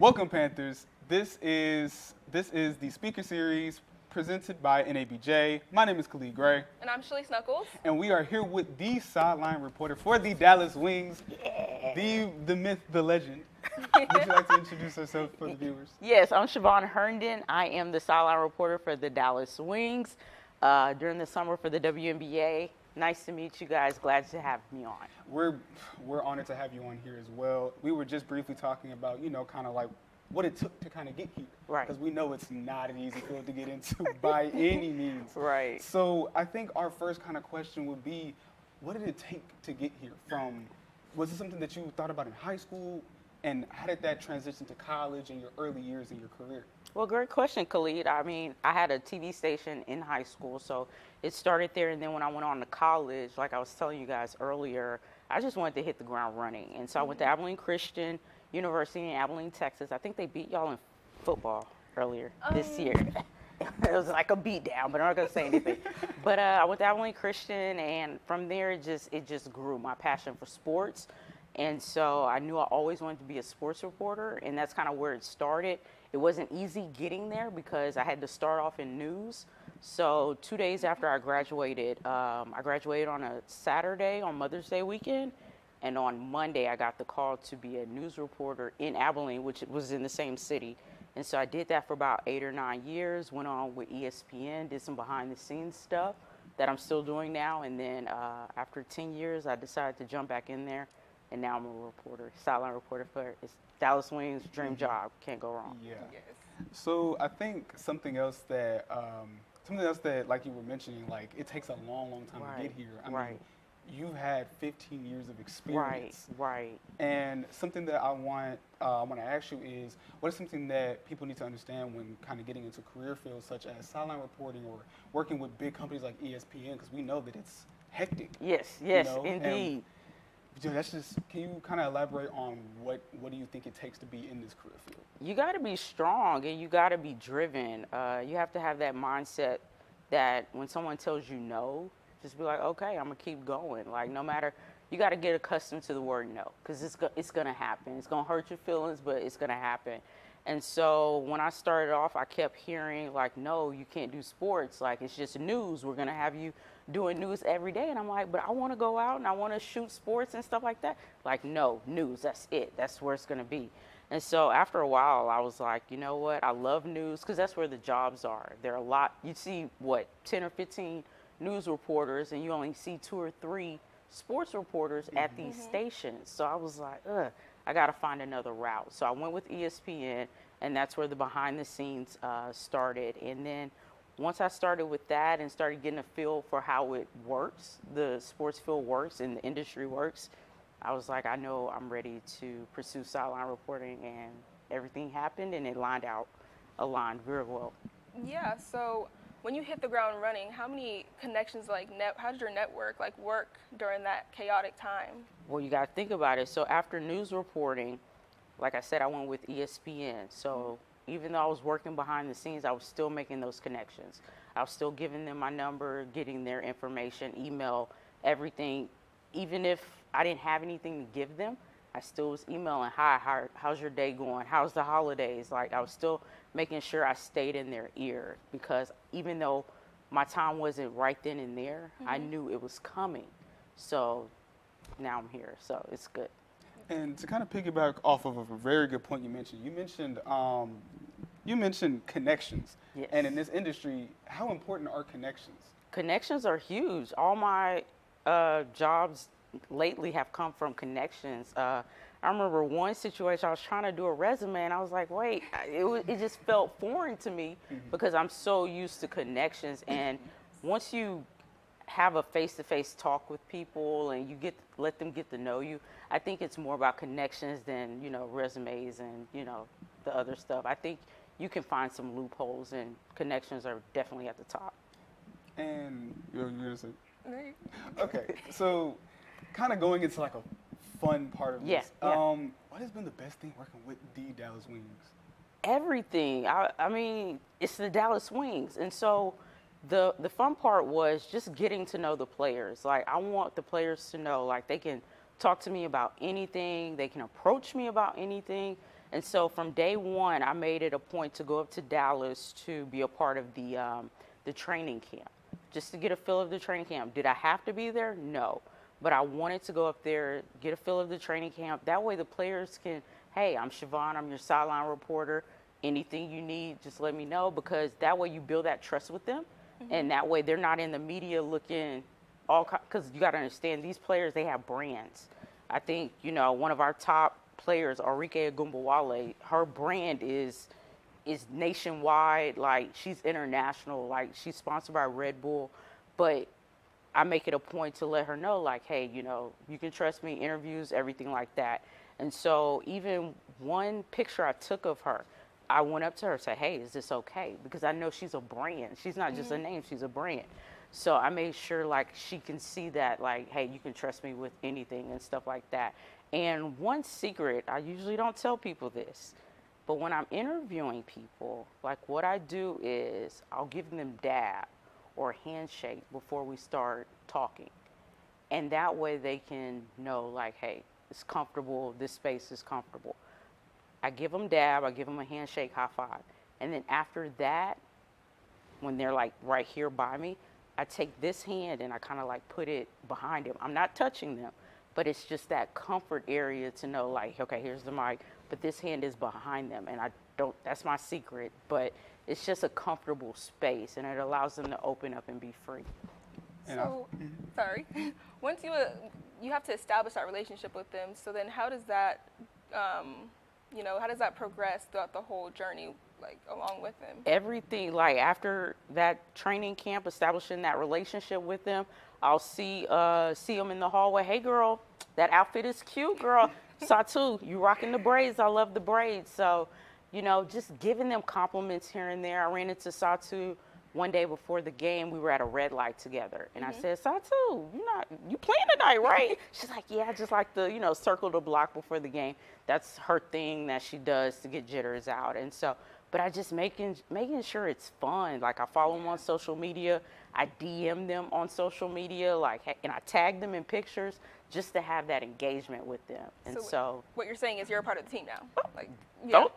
Welcome, Panthers. This is the speaker series presented by NABJ. My name is Khalid Gray. And I'm Shalice Knuckles. And we are here with the sideline reporter for the Dallas Wings, the myth, the legend. Would you like to introduce yourself for the viewers? Yes, I'm ShaVonne Herndon. I am the sideline reporter for the Dallas Wings during the summer for the WNBA. Nice to meet you guys. Glad to have me on. We're honored to have you on here as well. We were just briefly talking about, kind of like what it took to kind of get here. Right. Because we know it's not an easy field to get into by any means. Right. So I think our first kind of question would be, what did it take to get here? Was it something that you thought about in high school? And how did that transition to college and your early years in your career? Well, great question, Khalid. I mean, I had a TV station in high school, so it started there. And then when I went on to college, like I was telling you guys earlier, I just wanted to hit the ground running. And so I went to Abilene Christian University in Abilene, Texas. I think they beat y'all in football earlier this year. It was like a beat down, but I'm not going to say anything. But I went to Abilene Christian, and from there, it just grew, my passion for sports. And so I knew I always wanted to be a sports reporter, and that's kind of where it started. It wasn't easy getting there because I had to start off in news. So 2 days after I graduated on a Saturday on Mother's Day weekend, and on Monday I got the call to be a news reporter in Abilene, which was in the same city. And so I did that for about 8 or 9 years, went on with ESPN, did some behind-the-scenes stuff that I'm still doing now. And then after 10 years, I decided to jump back in there. And now I'm a reporter, sideline reporter for Dallas Wings, dream job, can't go wrong. Yeah. Yes. So I think something else that, like you were mentioning, like it takes a long, long time to get here. I mean, you've had 15 years of experience. Right. And something that I want to ask you is, what is something that people need to understand when kind of getting into career fields such as sideline reporting or working with big companies like ESPN? Because we know that it's hectic. Yes, indeed. Can you kind of elaborate on what do you think it takes to be in this career field? You got to be strong and you got to be driven. You have to have that mindset that when someone tells you no, just be like, okay, I'm going to keep going. Like, no matter, you got to get accustomed to the word no, because it's going to happen. It's going to hurt your feelings, but it's going to happen. And so when I started off, I kept hearing, like, no, you can't do sports. Like, it's just news. We're going to have you doing news every day. And I'm like, but I want to go out and I want to shoot sports and stuff like that. Like, no, news, that's it. That's where it's going to be. And so after a while, I was like, you know what? I love news because that's where the jobs are. There are a lot. You see, 10 or 15 news reporters, and you only see 2 or 3 sports reporters at these stations. So I was like, I got to find another route. So I went with ESPN, and that's where the behind the scenes started. And then once I started with that and started getting a feel for how it works, the sports field works and the industry works, I was like, I know I'm ready to pursue sideline reporting, and everything happened and it aligned very well. Yeah, so when you hit the ground running, how many connections, how did your network work during that chaotic time? Well, you got to think about it. So after news reporting, like I said, I went with ESPN. So even though I was working behind the scenes, I was still making those connections. I was still giving them my number, getting their information, email, everything. Even if I didn't have anything to give them, I still was emailing, hi, how's your day going? How's the holidays? Like, I was still making sure I stayed in their ear, because even though my time wasn't right then and there, I knew it was coming. So now I'm here, so it's good. And to kind of piggyback off of a very good point you mentioned connections. Yes. And in this industry, how important are connections? Connections are huge. All my jobs lately have come from connections. I remember one situation, I was trying to do a resume, and I was like, wait, it just felt foreign to me because I'm so used to connections. And once you have a face-to-face talk with people and you let them get to know you, I think it's more about connections than, resumes and, the other stuff. I think you can find some loopholes, and connections are definitely at the top. And you're going to say? Okay, so kind of going into like a fun part of this. What has been the best thing working with the Dallas Wings? Everything. I mean, it's the Dallas Wings. And so the fun part was just getting to know the players. Like, I want the players to know, like, they can talk to me about anything. They can approach me about anything. And so from day one, I made it a point to go up to Dallas to be a part of the training camp, just to get a feel of the training camp. Did I have to be there? No. But I wanted to go up there, get a feel of the training camp. That way the players can, hey, I'm ShaVonne, I'm your sideline reporter. Anything you need, just let me know, because that way you build that trust with them. And that way they're not in the media looking because you got to understand, these players, they have brands. I think, one of our top players, Arike Agumbawale, her brand is nationwide. Like, she's international. Like, she's sponsored by Red Bull. But I make it a point to let her know, like, hey, you can trust me, interviews, everything like that. And so even one picture I took of her, I went up to her and said, hey, is this okay? Because I know she's a brand. She's not just a name, she's a brand. So I made sure, like, she can see that, like, hey, you can trust me with anything and stuff like that. And one secret, I usually don't tell people this, but when I'm interviewing people, like, what I do is I'll give them dab or handshake before we start talking. And that way they can know, like, hey, it's comfortable, this space is comfortable. I give them dab, I give them a handshake, high five. And then after that, when they're like right here by me, I take this hand and I kind of like put it behind them. I'm not touching them, but it's just that comfort area to know, like, okay, here's the mic, but this hand is behind them. And that's my secret, but it's just a comfortable space and it allows them to open up and be free. So, sorry. Once you have to establish that relationship with them, so then how does that, how does that progress throughout the whole journey, like, along with them? Everything, like, after that training camp, establishing that relationship with them, I'll see them in the hallway. Hey, girl, that outfit is cute, girl. Satu, you rocking the braids. I love the braids. So, just giving them compliments here and there. I ran into Satu one day before the game. We were at a red light together, and I said, Satu, you playing tonight, right? She's like, yeah, just like the, circle the block before the game. That's her thing that she does to get jitters out. And so, but I just making sure it's fun. Like, I follow them on social media. I DM them on social media, like, and I tag them in pictures just to have that engagement with them. And so what you're saying is you're a part of the team now. Like,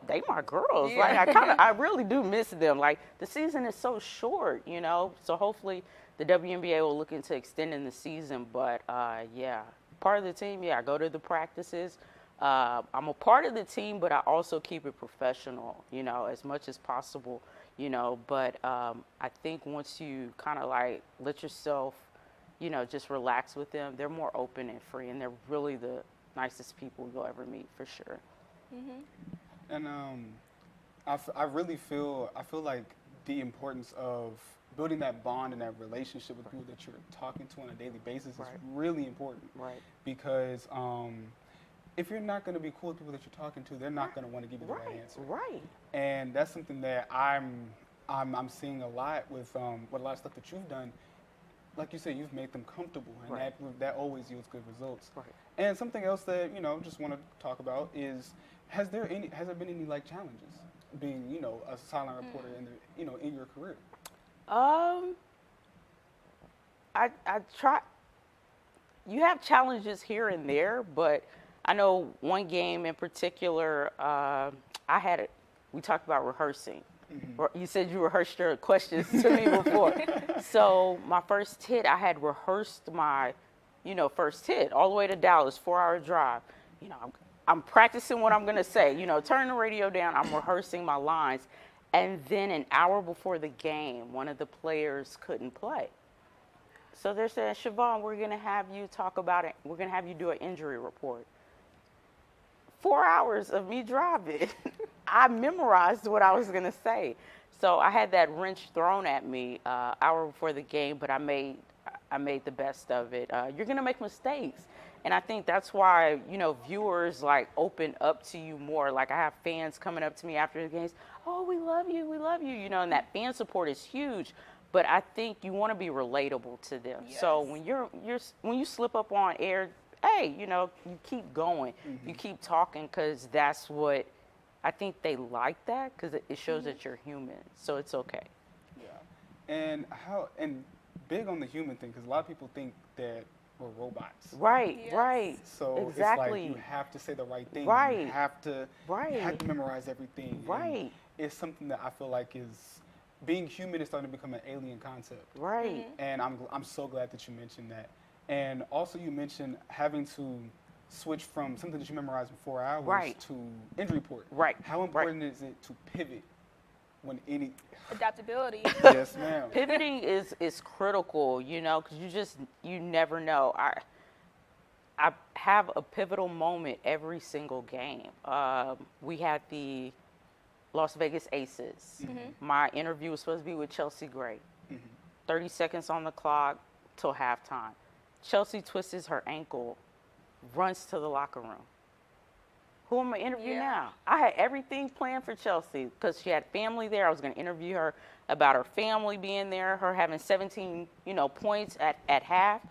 they my girls. Yeah. Like, I really do miss them. Like, the season is so short, So hopefully the WNBA will look into extending the season. But part of the team. Yeah, I go to the practices. I'm a part of the team, but I also keep it professional, as much as possible, But I think once you kind of like let yourself, just relax with them, they're more open and free, and they're really the nicest people you'll ever meet, for sure. And I really feel like the importance of building that bond and that relationship with people that you're talking to on a daily basis is really important. Right. Because if you're not going to be cool with people that you're talking to, they're not going to want to give you the right answer. Right. And that's something that I'm seeing a lot with a lot of stuff that you've done. Like you said, you've made them comfortable, and that always yields good results. Right. And something else that just want to talk about is has there been any like challenges being a sideline reporter in your career? I try. You have challenges here and there, but I know one game in particular, we talked about rehearsing. You said you rehearsed your questions to me before. So my first hit, I had rehearsed my, first hit all the way to Dallas, 4-hour drive. I'm practicing what I'm going to say, turn the radio down. I'm rehearsing my lines. And then an hour before the game, one of the players couldn't play. So they're saying, ShaVonne, we're going to have you talk about it. We're going to have you do an injury report. 4 hours of me driving. I memorized what I was going to say. So I had that wrench thrown at me hour before the game, but I made the best of it. You're going to make mistakes. And I think that's why, viewers like open up to you more. Like, I have fans coming up to me after the games. Oh, we love you, and that fan support is huge. But I think you want to be relatable to them. Yes. So when you slip up on air, hey, you keep going. You keep talking, because that's what I think they like, that because it shows that you're human. So it's okay. Yeah. And big on the human thing, because a lot of people think that we're robots. Right, Yes. right. So Exactly. it's like you have to say the right thing. Right. You have to Right. memorize everything. And Right. it's something that I feel like is being human is starting to become an alien concept. Right. And I'm so glad that you mentioned that. And also you mentioned having to switch from something that you memorized in 4 hours Right. to injury report. Right. How important is it to pivot when any? Adaptability. Yes, ma'am. Pivoting is critical, you know, because you never know. I have a pivotal moment every single game. We had the Las Vegas Aces. My interview was supposed to be with Chelsea Gray. 30 seconds on the clock till halftime. Chelsea twists her ankle, runs to the locker room. Who am I interviewing now? I had everything planned for Chelsea because she had family there. I was going to interview her about her family being there, her having 17, points at half.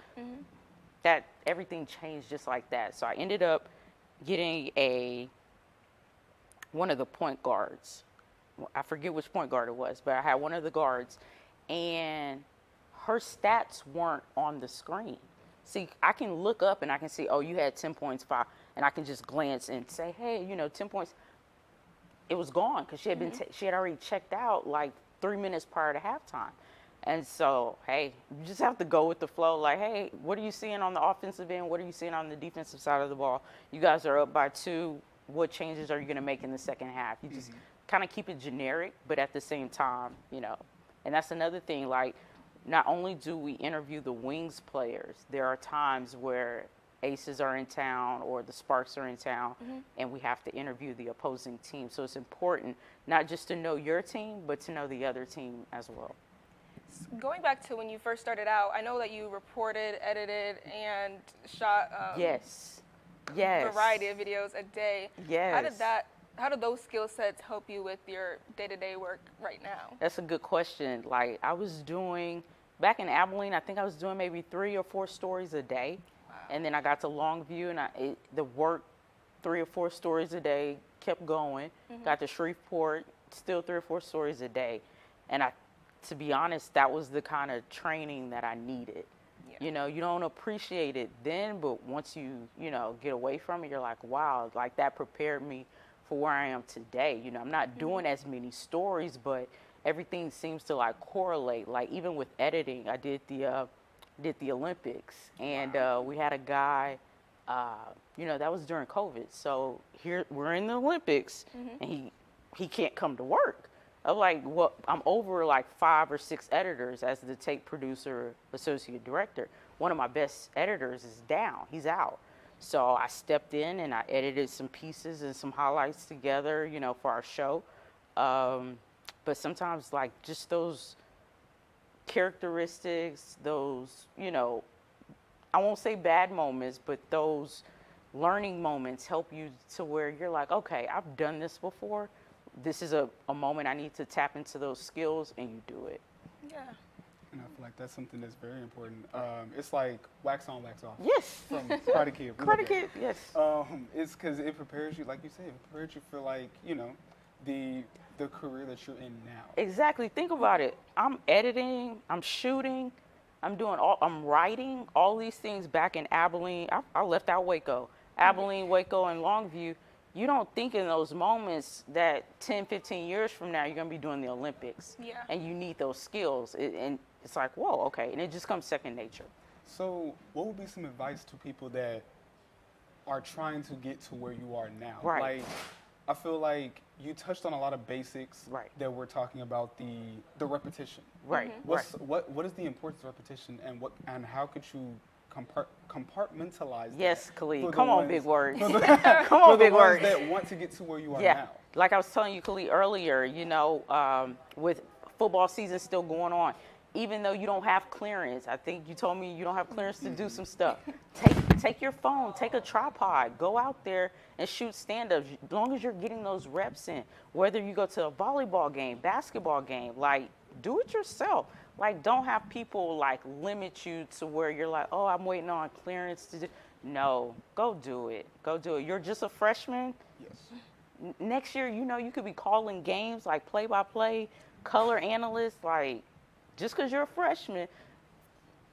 That everything changed just like that. So I ended up getting one of the point guards. I forget which point guard it was, but I had one of the guards, and her stats weren't on the screen. See, I can look up and I can see, oh, you had 10 points, 5, and I can just glance and say, hey, 10 points. It was gone because she had she had already checked out like 3 minutes prior to halftime. And so, hey, you just have to go with the flow. Like, hey, what are you seeing on the offensive end? What are you seeing on the defensive side of the ball? You guys are up by 2. What changes are you going to make in the second half? You just kind of keep it generic, but at the same time, And that's another thing, like, not only do we interview the Wings players, there are times where Aces are in town or the Sparks are in town, and we have to interview the opposing team. So it's important not just to know your team, but to know the other team as well. Going back to when you first started out, I know that you reported, edited, and shot Yes. a variety of videos a day. Yes. How did those skill sets help you with your day-to-day work right now? That's a good question. Like, I was doing, back in Abilene, I think I was doing maybe 3 or 4 stories a day. Wow. And then I got to Longview, and the work, 3 or 4 stories a day, kept going. Got to Shreveport, still 3 or 4 stories a day. And to be honest, that was the kind of training that I needed. Yeah. You don't appreciate it then, but once you, get away from it, you're like, wow, like that prepared me for where I am today. I'm not doing as many stories, but everything seems to like correlate. Like even with editing, I did the Olympics, and we had a guy, that was during COVID. So here we're in the Olympics, and he can't come to work. I'm like, well, I'm over like 5 or 6 editors as the tape producer, associate director. One of my best editors is down. He's out. So I stepped in and I edited some pieces and some highlights together, for our show. But sometimes like just those characteristics, those, I won't say bad moments, but those learning moments help you to where you're like, okay, I've done this before. This is a moment I need to tap into those skills, and you do it. Yeah. And I feel like that's something that's very important. It's like wax on, wax off. Yes. From Karate Kid. Karate Kid, yes. It's because it prepares you, like you said, it prepares you for like, the career that you're in now. Exactly. Think about it. I'm editing, I'm shooting, I'm writing, all these things back in Abilene. I left out Waco. Abilene, Waco, and Longview. You don't think in those moments that 10, 15 years from now, you're going to be doing the Olympics. Yeah. And you need those skills. And it's like, whoa, okay. And it just comes second nature. So what would be some advice to people that are trying to get to where you are now? Right. Like, I feel like you touched on a lot of basics that we're talking about, the repetition. Right. What is the importance of repetition, and how could you compartmentalize that? Yes, Khalid. Come on, big words. Come on, on, big words. That want to get to where you are yeah. now. Like I was telling you, Khalid, earlier, with football season still going on, even though you don't have clearance, I think you told me you don't have clearance to do some stuff. Take your phone, take a tripod, go out there and shoot stand-ups. As long as you're getting those reps in, whether you go to a volleyball game, basketball game, like do it yourself. Like, don't have people like limit you to where you're like, oh, I'm waiting on clearance to do. No, go do it. Go do it. You're just a freshman. Yes. Next year, you could be calling games like play-by-play, color analyst. Like, just because you're a freshman,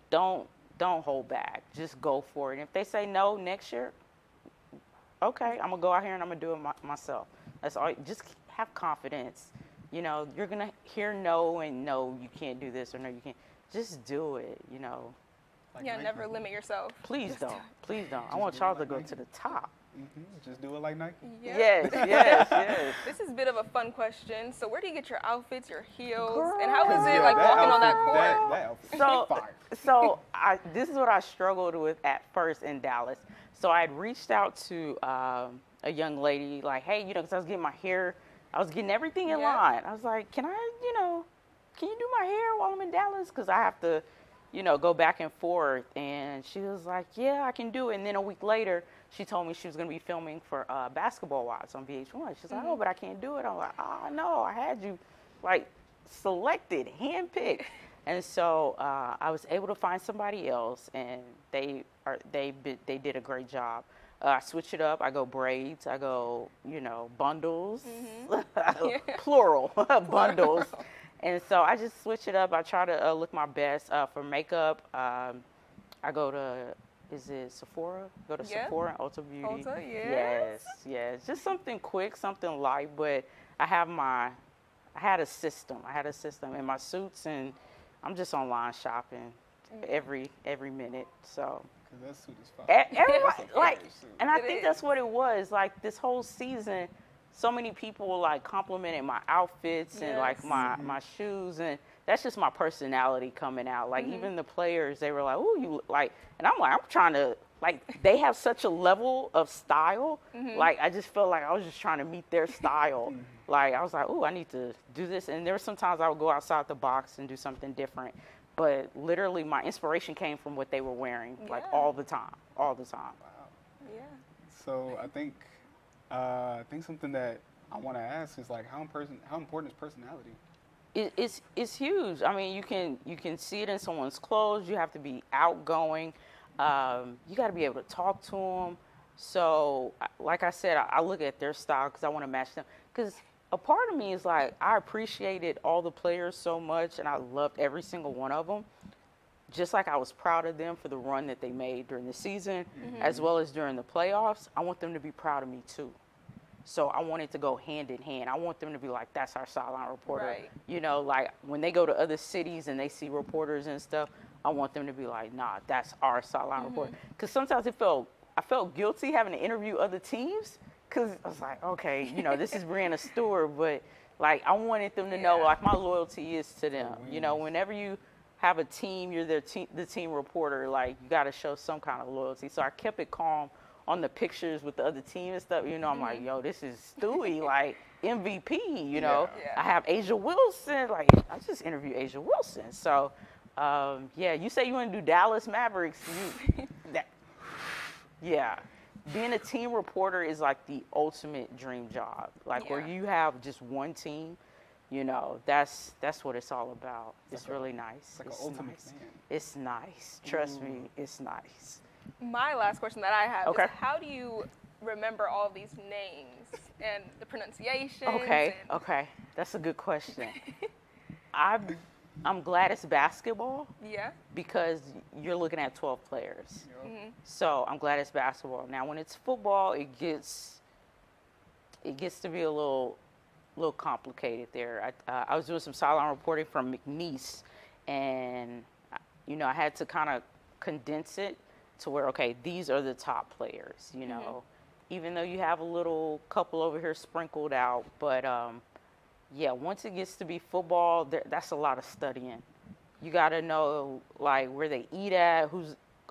don't don't hold back. Just go for it. And if they say no next year, okay, I'm gonna go out here and I'm gonna do it myself. That's all. Just have confidence. You know, you're gonna hear no and no, you can't do this or no, you can't. Just do it. You know. Like Yeah, Nike. never limit yourself. Please Just don't. Please don't. I Just want do y'all it to like go Nike. to the top. Just do it like Nike. Yeah. Yes, yes, yes. This is a bit of a fun question. So where do you get your outfits, your heels, Girl. and how is it Yeah, like walking on that outfit- court? That outfit is So, fire. this is what I struggled with at first in Dallas. So I had reached out to a young lady, like, hey, you know, because I was getting my hair, I was getting everything in Yeah. line. I was like, can you do my hair while I'm in Dallas? Because I have to, go back and forth. And she was like, yeah, I can do it. And then a week later, she told me she was going to be filming for Basketball Wives on VH1. She's like, oh, but I can't do it. I'm like, oh, no, I had you, like, selected, handpicked. And so I was able to find somebody else, and they did a great job. I switch it up. I go braids. I go, bundles, plural bundles. And so I just switch it up. I try to look my best. For makeup, I go to, is it Sephora? Go to Yeah. Sephora and Ulta Beauty. Ulta, Yes, yes. Just something quick, something light, but I had a system. I had a system in my suits, and I'm just online shopping every minute. So Because that suit is fire. everybody, That's a like, fire suit. and I It think is. that's what it was. Like this whole season, so many people like complimented my outfits and like Yes. my shoes, and that's just my personality coming out. Like even the players, they were like, "Oh, you like," and I'm like, I'm trying to like. They have such a level of style. Like I just felt like I was just trying to meet their style. Like I was like, "Oh, I need to do this," and there were sometimes I would go outside the box and do something different. But literally, my inspiration came from what they were wearing, like Yeah. all the time. Yeah. So I think something that I want to ask is like how important is personality? It's huge. I mean, you can see it in someone's clothes. You have to be outgoing. You got to be able to talk to them. So, like I said, I look at their style because I want to match them. Because a part of me is like I appreciated all the players so much, and I loved every single one of them. Just like I was proud of them for the run that they made during the season, as well as during the playoffs. I want them to be proud of me too. So I want it to go hand in hand. I want them to be like, that's our sideline reporter. Right. Like when they go to other cities and they see reporters and stuff, I want them to be like, nah, that's our sideline reporter. Because sometimes I felt guilty having to interview other teams because I was like, okay, this is Brianna Stewart, but like I wanted them to know Yeah. like my loyalty is to them. wins. Whenever you have a team, you're the team reporter, like you got to show some kind of loyalty. So I kept it calm on the pictures with the other team and stuff. I'm like, yo, this is Stewie, like MVP, Yeah. I have Asia Wilson, like I just interviewed Asia Wilson. So, you say you want to do Dallas Mavericks, being a team reporter is like the ultimate dream job. Like where Yeah. you have just one team, that's what it's all about. It's really nice. It's like an It's ultimate nice. fan. It's nice. Trust me, it's nice. My last question that I have Okay. is how do you remember all of these names and the pronunciations? Okay, and- okay. That's a good question. I'm glad it's basketball Yeah. because you're looking at 12 players. Mm-hmm. So I'm glad it's basketball. Now when it's football, it gets to be a little complicated there. I was doing some sideline reporting from McNeese, and I had to kind of condense it to where, okay, these are the top players, even though you have a little couple over here sprinkled out. But, once it gets to be football, that's a lot of studying. You got to know, like, where they eat at,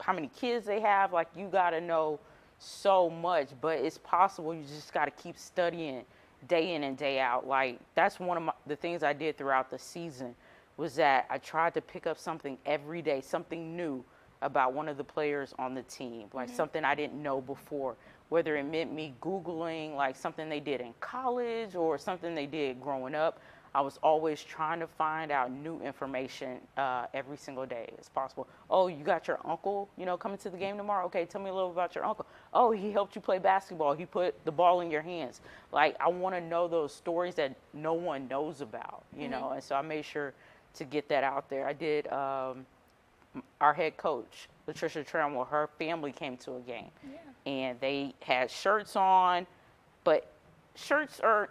how many kids they have. Like, you got to know so much. But it's possible. You just got to keep studying day in and day out. Like, that's one of the things I did throughout the season was that I tried to pick up something every day, something new about one of the players on the team, like something I didn't know before, whether it meant me Googling like something they did in college or something they did growing up. I was always trying to find out new information every single day as possible. Oh, you got your uncle, coming to the game tomorrow? Okay, tell me a little about your uncle. Oh, he helped you play basketball. He put the ball in your hands. Like, I want to know those stories that no one knows about, and so I made sure to get that out there. I did our head coach, Latricia Trammell, her family came to a game. Yeah. And they had shirts on, but shirts are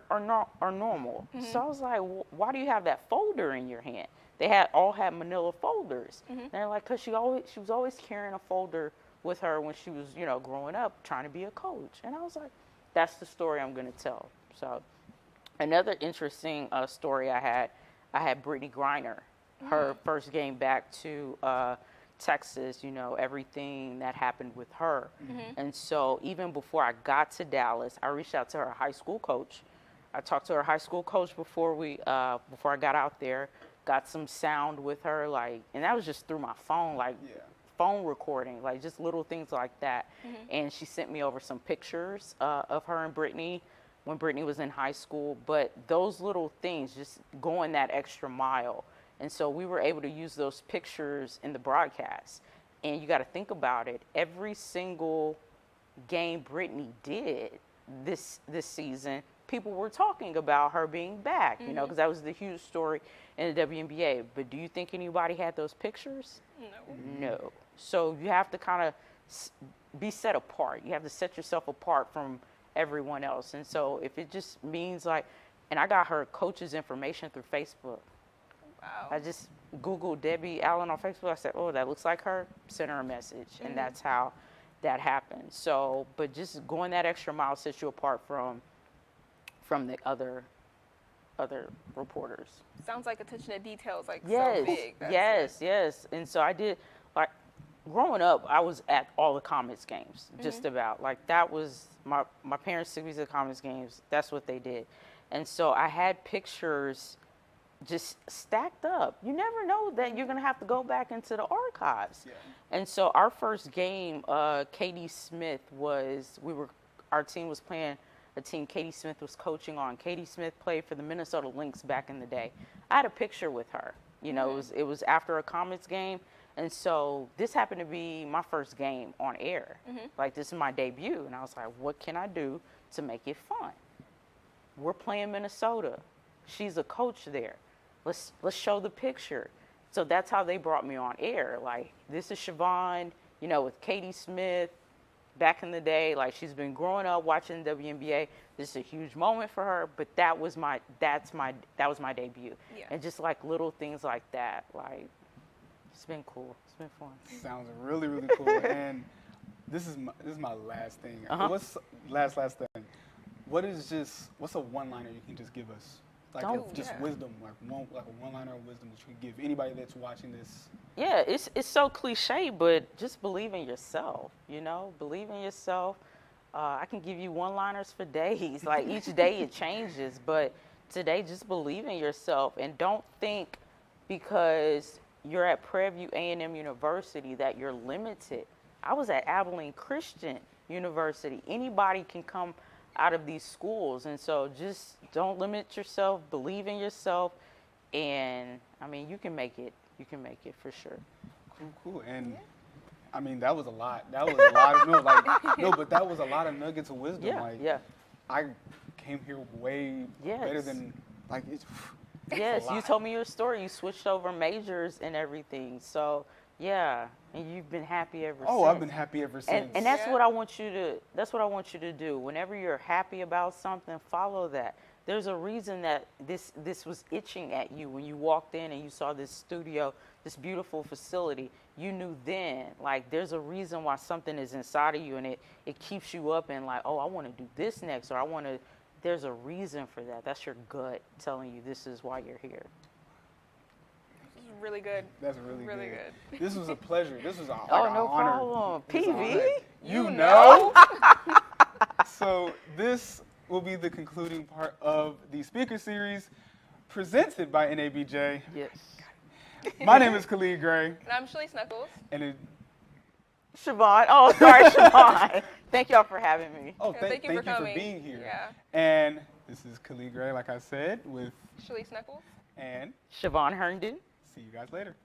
normal. So I was like, why do you have that folder in your hand? They all had manila folders. And they're like, because she was always carrying a folder with her when she was, growing up, trying to be a coach. And I was like, that's the story I'm going to tell. So another interesting story I had Brittany Griner, her first game back to Texas, everything that happened with her. And so even before I got to Dallas, I reached out to her high school coach. I talked to her high school coach before I got out there, got some sound with her, and that was just through my phone, phone recording, just little things like that. And she sent me over some pictures of her and Brittany when Brittany was in high school. But those little things, just going that extra mile. And so we were able to use those pictures in the broadcast. And you got to think about it. Every single game Brittany did this season, people were talking about her being back, because that was the huge story in the WNBA. But do you think anybody had those pictures? No. So you have to kind of be set apart. You have to set yourself apart from everyone else. And so if it just means and I got her coach's information through Facebook. Wow. I just Googled Debbie Allen on Facebook. I said, oh, that looks like her. Sent her a message. And that's how that happened. So, but just going that extra mile sets you apart from the other reporters. Sounds like attention to details, so big. Yes. And so I did, growing up, I was at all the Comets games, just about. That was, my parents took me to the Comets games. That's what they did. And so I had pictures just stacked up. You never know that you're going to have to go back into the archives. Yeah. And so our first game, Katie Smith our team was playing a team Katie Smith was coaching on. Katie Smith played for the Minnesota Lynx back in the day. I had a picture with her. It was after a Comets game. And so this happened to be my first game on air. This is my debut. And I was like, what can I do to make it fun? We're playing Minnesota. She's a coach there. Let's show the picture. So that's how they brought me on air. This is ShaVonne, with Katie Smith back in the day. She's been growing up watching the WNBA. This is a huge moment for her, but that was my debut. Yeah. And just little things like that. It's been cool. It's been fun. Sounds really, really cool. And this is my last thing. What's last thing? What's a one-liner you can just give us? Wisdom, a one-liner of wisdom that you can give anybody that's watching this. Yeah, it's so cliche, but just believe in yourself. Believe in yourself. I can give you one-liners for days. Each day it changes, but today just believe in yourself and don't think because you're at Prairie View A&M University that you're limited. I was at Abilene Christian University. Anybody can come out of these schools, and so just don't limit yourself, believe in yourself, and you can make it for sure. Cool. And that was a lot of but that was a lot of nuggets of wisdom. I came here way better than Yes, you told me your story. You switched over majors and everything. So yeah, and you've been happy ever since. Oh, I've been happy ever since. And that's what I want you to do. Whenever you're happy about something, follow that. There's a reason that this was itching at you when you walked in and you saw this studio, this beautiful facility. You knew then, there's a reason why something is inside of you, and it keeps you up and oh, I want to do this next, or there's a reason for that. That's your gut telling you this is why you're here. Really good. That's really good. This was a pleasure. This was an no honor. problem. PV? You know. So this will be the concluding part of the speaker series presented by NABJ. Yes. My name is Khalid Gray. And I'm Shalice Knuckles. And ShaVonne. Oh, sorry, ShaVonne. Thank y'all for having me. Oh, thank you for being here. Yeah. And this is Khalid Gray, like I said, with Shalice Knuckles and ShaVonne Herndon. See you guys later.